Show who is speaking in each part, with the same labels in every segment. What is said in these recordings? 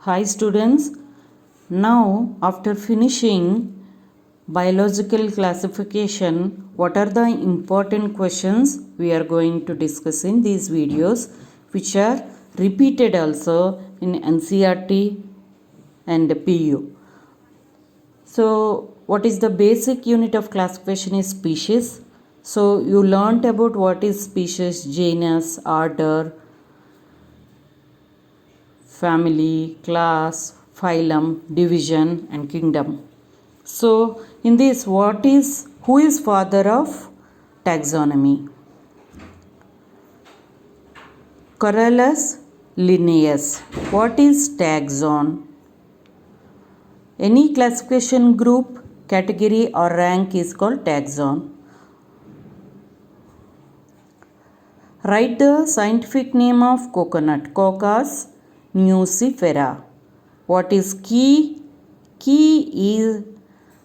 Speaker 1: Hi students, now after finishing biological classification, what are the important questions we are going to discuss in these videos, which are repeated also in NCERT and PU. So what is the basic unit of classification is species. So you learnt about what is species, genus, order, family, class, phylum, division and kingdom. So in this, who is father of taxonomy? Carolus Linnaeus. What is taxon? Any classification group, category or rank is called taxon. Write the scientific name of coconut. Cocos nucifera. What is key? Key is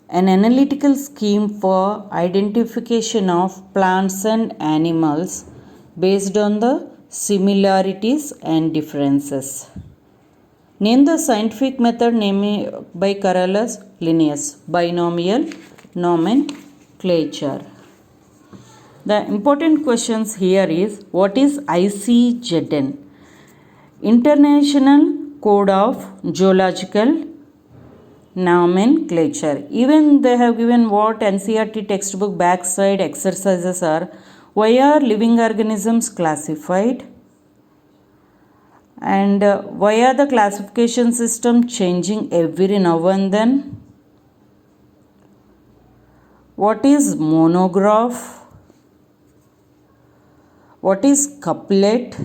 Speaker 1: an analytical scheme for identification of plants and animals based on the similarities and differences. Name the scientific method named by Carolus Linnaeus, binomial nomenclature. The important questions here is, what is ICZN? International Code of Zoological Nomenclature. Even they have given what NCERT textbook backside exercises are. Why are living organisms classified? And why are the classification system changing every now and then? What is monograph? What is couplet?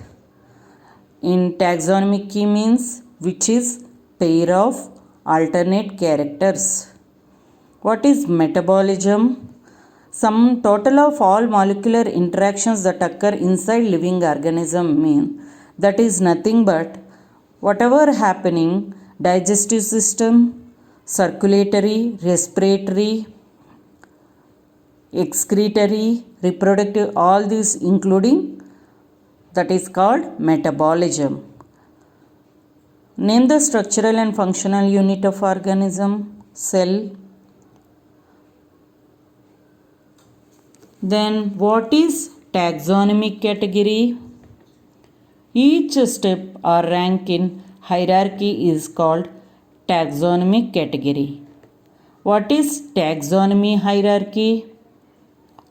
Speaker 1: In taxonomic key means which is pair of alternate characters. What is metabolism? Some total of all molecular interactions that occur inside living organism mean that is nothing but whatever happening digestive system, circulatory, respiratory, excretory, reproductive, all these including, that is called metabolism. Name the structural and functional unit of organism. Cell. Then what is taxonomic category? Each step or rank in hierarchy is called taxonomic category. What is taxonomy hierarchy?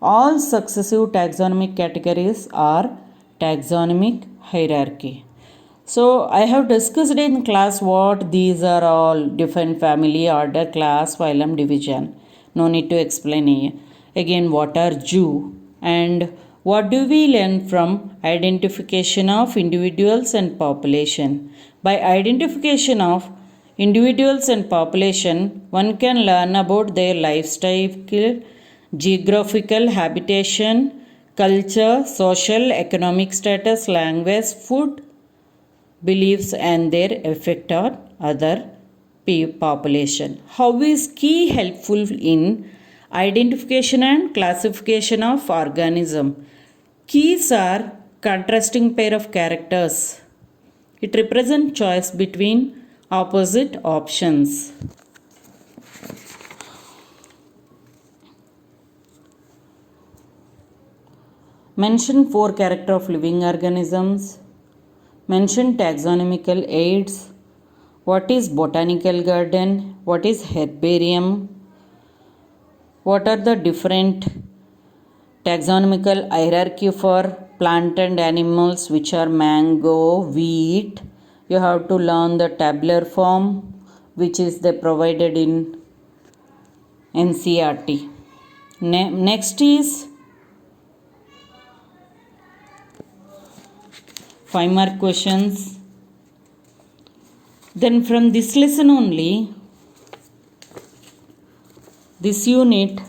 Speaker 1: All successive taxonomic categories are taxonomic hierarchy. So I have discussed in class what these are all: different family, order, class, phylum, division. No need to explain again what are Jew and what do we learn from identification of individuals and population. By identification of individuals and population, one can learn about their lifestyle, geographical habitation, culture, social, economic status, language, food, beliefs and their effect on other population. How is key helpful in identification and classification of organism? Keys are contrasting pair of characters. It represents choice between opposite options. Mention 4 characters of living organisms. Mention taxonomical aids. What is botanical garden? What is herbarium? What are the different taxonomical hierarchy for plant and animals, which are mango, wheat? You have to learn the tabular form, which is they provided in NCERT. Next is 5 mark questions. Then from this lesson only, this unit,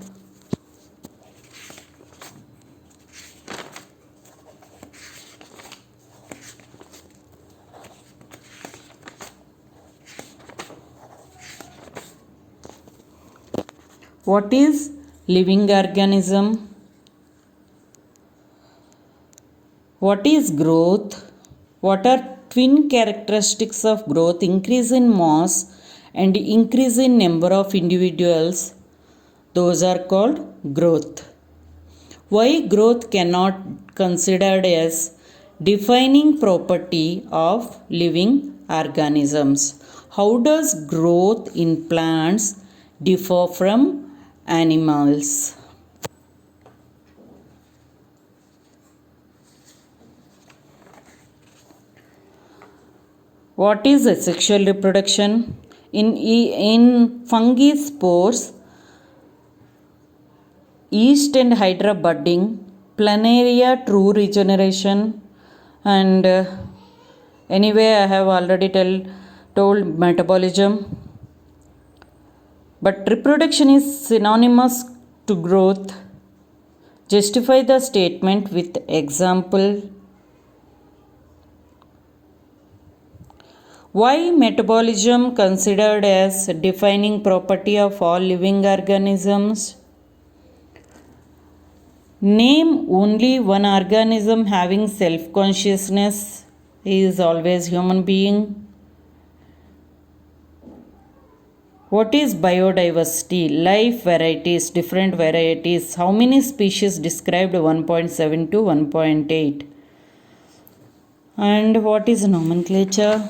Speaker 1: what is living organism? What is growth? What are twin characteristics of growth, increase in mass and increase in number of individuals, those are called growth. Why growth cannot considered as defining property of living organisms? How does growth in plants differ from animals? What is asexual reproduction? In fungi spores, yeast and hydra budding, planaria true regeneration, and anyway I have already told metabolism. But reproduction is synonymous to growth. Justify the statement with example. Why metabolism considered as defining property of all living organisms? Name only one organism having self-consciousness. He is always human being. What is biodiversity? Life varieties, different varieties. How many species described? 1.7 to 1.8. And what is nomenclature?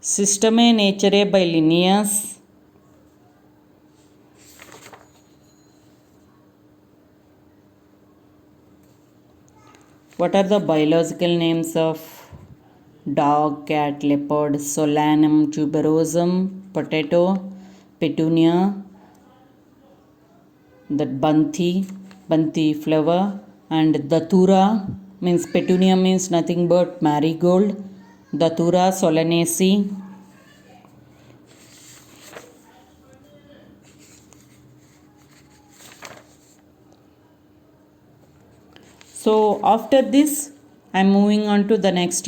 Speaker 1: Systemae Naturae by Linnaeus. What are the biological names of dog, cat, leopard? Solanum tuberosum, potato, petunia, that banthi flower, and datura means petunia means nothing but marigold. Datura solanaceae. So after this I am moving on to the next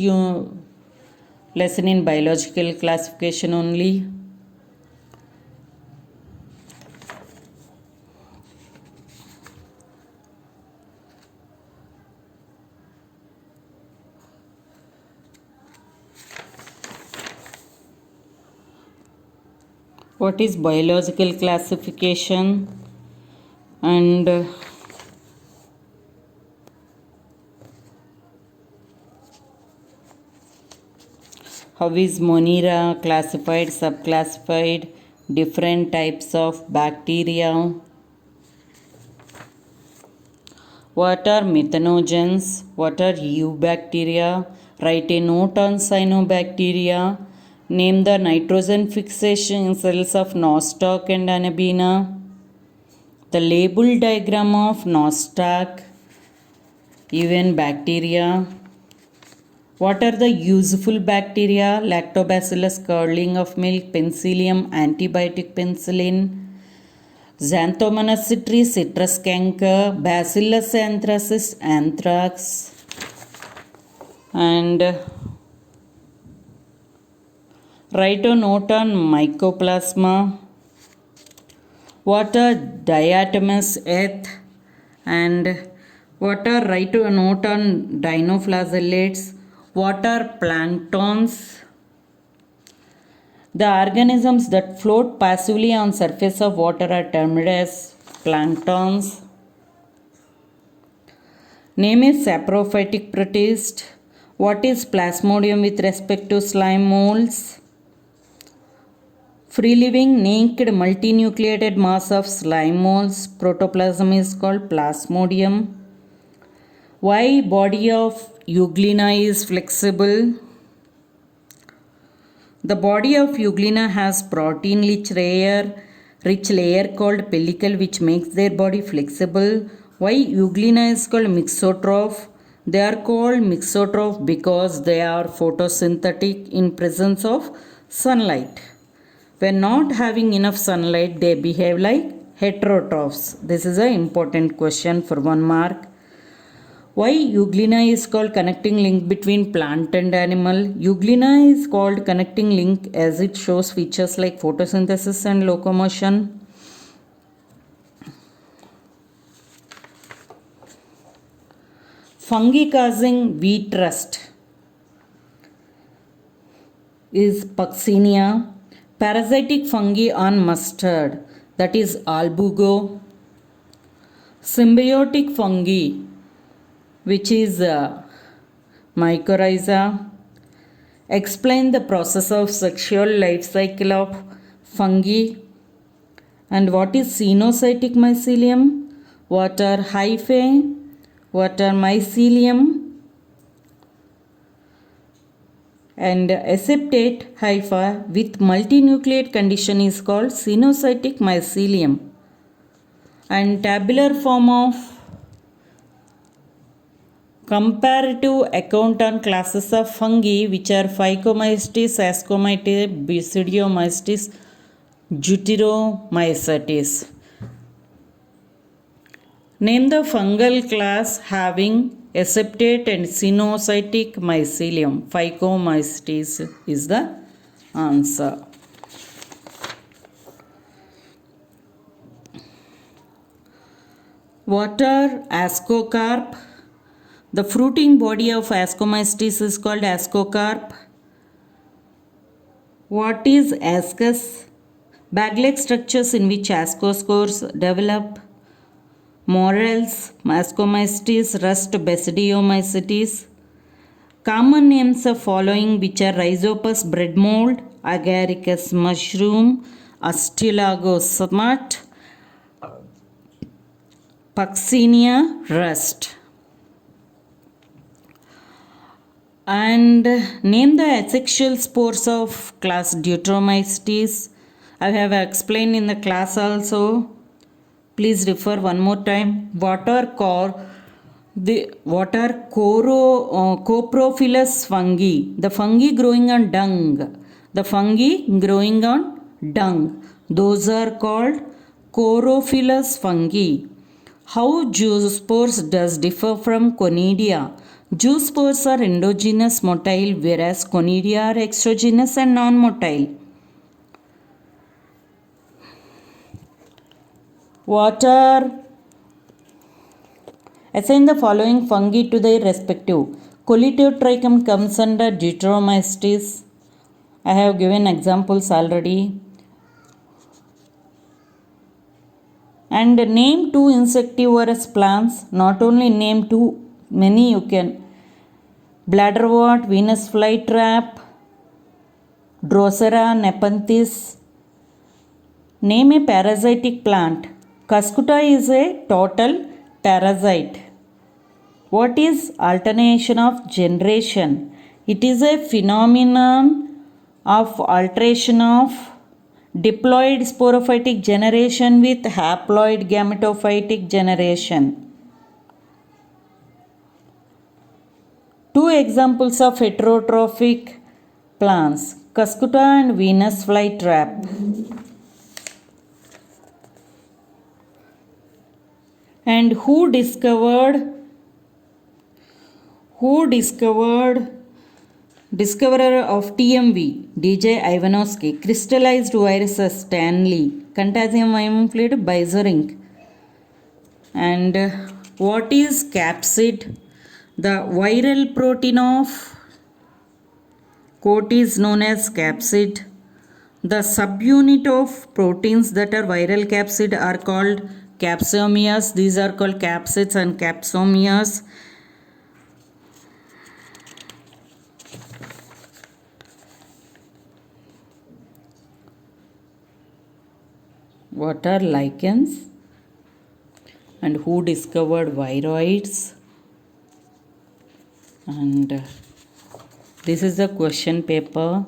Speaker 1: lesson in biological classification only. What is biological classification? And how is Monera classified, subclassified, different types of bacteria? What are methanogens? What are eubacteria? Write a note on cyanobacteria. Name the nitrogen fixation cells of nostoc and Anabaena. The label diagram of nostoc, even bacteria. What are the useful bacteria? Lactobacillus curdling of milk, Penicillium, antibiotic penicillin, Xanthomonas citri, citrus canker, Bacillus anthracis, anthrax, and write a note on mycoplasma. What are diatomaceous earth? And what are write a note on dinoflagellates? What are planktons? The organisms that float passively on surface of water are termed as planktons. Name a saprophytic protist. What is plasmodium with respect to slime molds? Free living naked multinucleated mass of slime molds, protoplasm, is called plasmodium. Why body of Euglena is flexible? The body of Euglena has protein rich layer called pellicle which makes their body flexible. Why Euglena is called mixotroph? They are called mixotroph because they are photosynthetic in presence of sunlight. When not having enough sunlight, they behave like heterotrophs. This is an important question for 1 mark. Why Euglena is called connecting link between plant and animal? Euglena is called connecting link as it shows features like photosynthesis and locomotion. fungi causing wheat rust is Puccinia. Parasitic fungi on mustard, that is albugo. Symbiotic fungi, which is mycorrhiza. Explain the process of sexual life cycle of fungi. And what is cenocytic mycelium? What are hyphae? What are mycelium? And aseptate hypha with multinucleate condition is called cenocytic mycelium. And tabular form of comparative account on classes of fungi, which are Phycomycetes, Ascomycetes, Basidiomycetes, Deuteromycetes. Name the fungal class having aseptate and cenocytic mycelium. Phycomycetes is the answer. What are ascocarp? The fruiting body of Ascomycetes is called ascocarp. What is ascus? Bag-like structures in which ascospores develop. Morels, Ascomycetes, rust, Basidiomycetes. Common names of following which are Rhizopus bread mold, Agaricus mushroom, Astilago smut, Puccinia rust. And name the asexual spores of class Deuteromycetes. I have explained in the class also. Please refer one more time. What are coprophilous fungi? The fungi growing on dung. The fungi growing on dung. Those are called coprophilous fungi. How zoospores does differ from conidia? Zoospores are endogenous motile, whereas conidia are exogenous and non-motile. What are assign the following fungi to their respective. Colletotrichum comes under Deuteromycetes. I have given examples already. And name two insectivorous plants. Not only name two, many you can. Bladderwort, Venus flytrap, Drosera, Nepenthes. Name a parasitic plant. Cuscuta is a total parasite. What is alternation of generation? It is a phenomenon of alteration of diploid sporophytic generation with haploid gametophytic generation. Two examples of heterotrophic plants, Cuscuta and Venus flytrap. And discoverer of TMV, DJ Ivanovsky, crystallized viruses Stanley, Contagium fluid Beijerinck. And what is capsid? The viral protein of coat is known as capsid. The subunit of proteins that are viral capsid are called capsomeres. These are called capsids and capsomeres. What are lichens? And who discovered viroids? And this is the question paper.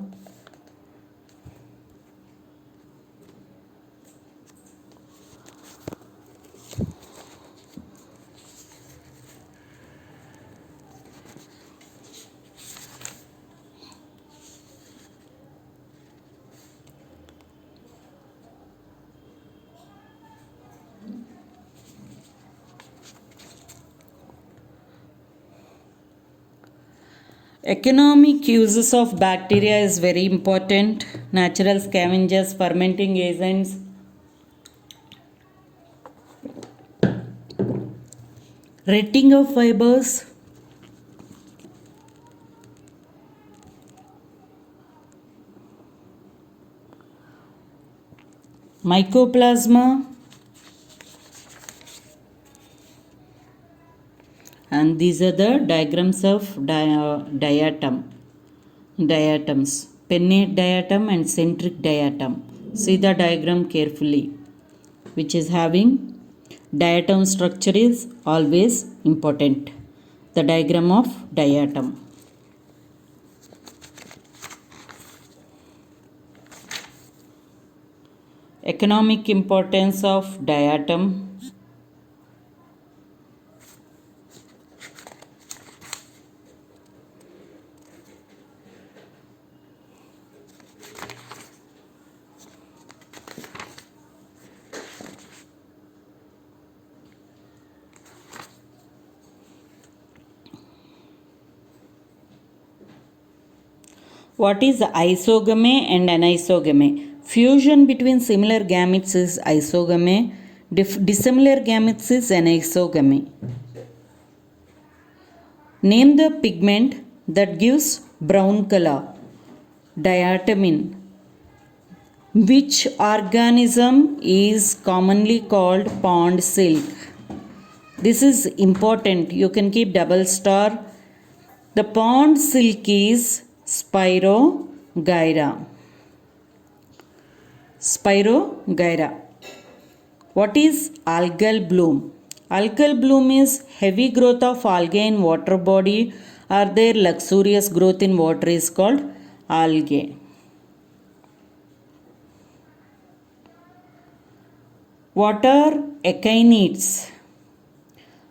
Speaker 1: Economic uses of bacteria is very important. Natural scavengers, fermenting agents, retting of fibers, mycoplasma, and these are the diagrams of diatoms, pinnate diatom and centric diatom. See the diagram carefully, which is having diatom structure is always important. The diagram of diatom. Economic importance of diatom. What is isogamy and anisogamy? Fusion between similar gametes is isogamy. Dissimilar gametes is anisogamy. Name the pigment that gives brown color. Diatomine. Which organism is commonly called pond silk? This is important. You can keep double star. The pond silk is Spirogyra. Spirogyra. What is algal bloom? Algal bloom is heavy growth of algae in water body, or their luxurious growth in water is called algae. What are echinids?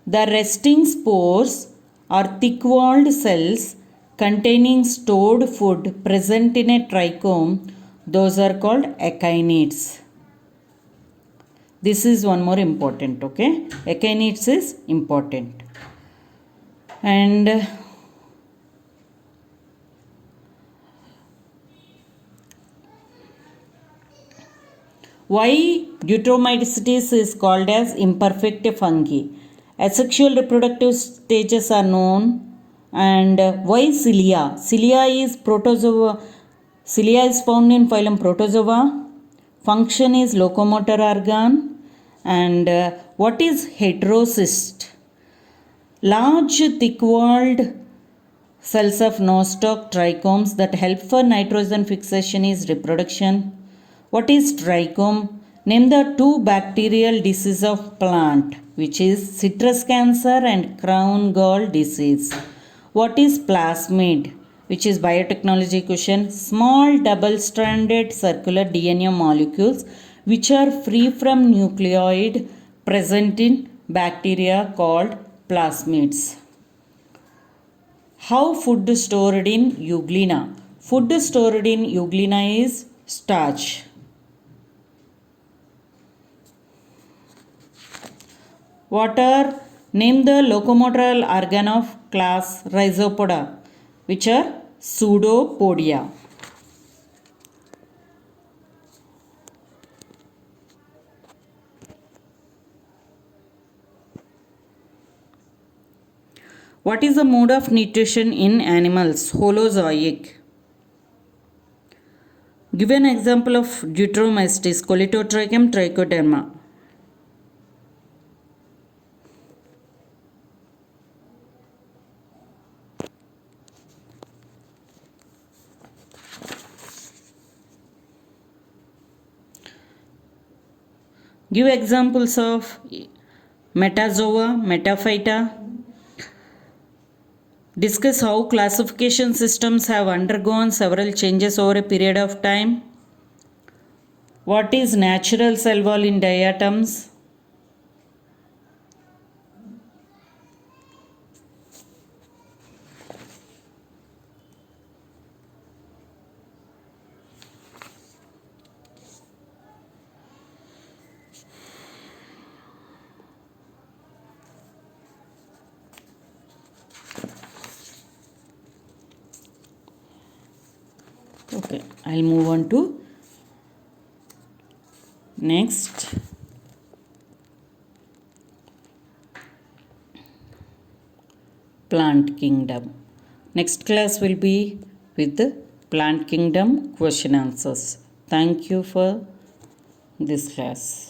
Speaker 1: The resting spores are thick-walled cells containing stored food present in a trichome. Those are called echinids. This is one more important, okay? Echinids is important. And why Deuteromycetes is called as imperfect fungi? Asexual reproductive stages are known. And why cilia? Cilia is protozoa. Cilia is found in phylum Protozoa. Function is locomotor organ. And what is heterocyst? Large thick-walled cells of nostoc trichomes that help for nitrogen fixation is reproduction. What is trichome? Name the two bacterial diseases of plant, which is citrus cancer and crown gall disease. What is plasmid? Which is biotechnology question. Small double-stranded circular DNA molecules which are free from nucleoid present in bacteria called plasmids. How food stored in euglena? Food stored in euglena is starch. What are name the locomotoral organ of class Rhizopoda, which are pseudopodia. What is the mode of nutrition in animals? Holozoic. Give an example of Deuteromycetes, Colitotrichum, Trichoderma. Give examples of metazoa, metaphyta. Discuss how classification systems have undergone several changes over a period of time. What is natural cell wall in diatoms? Okay, I'll move on to next. Plant kingdom. Next class will be with the plant kingdom question answers. Thank you for this class.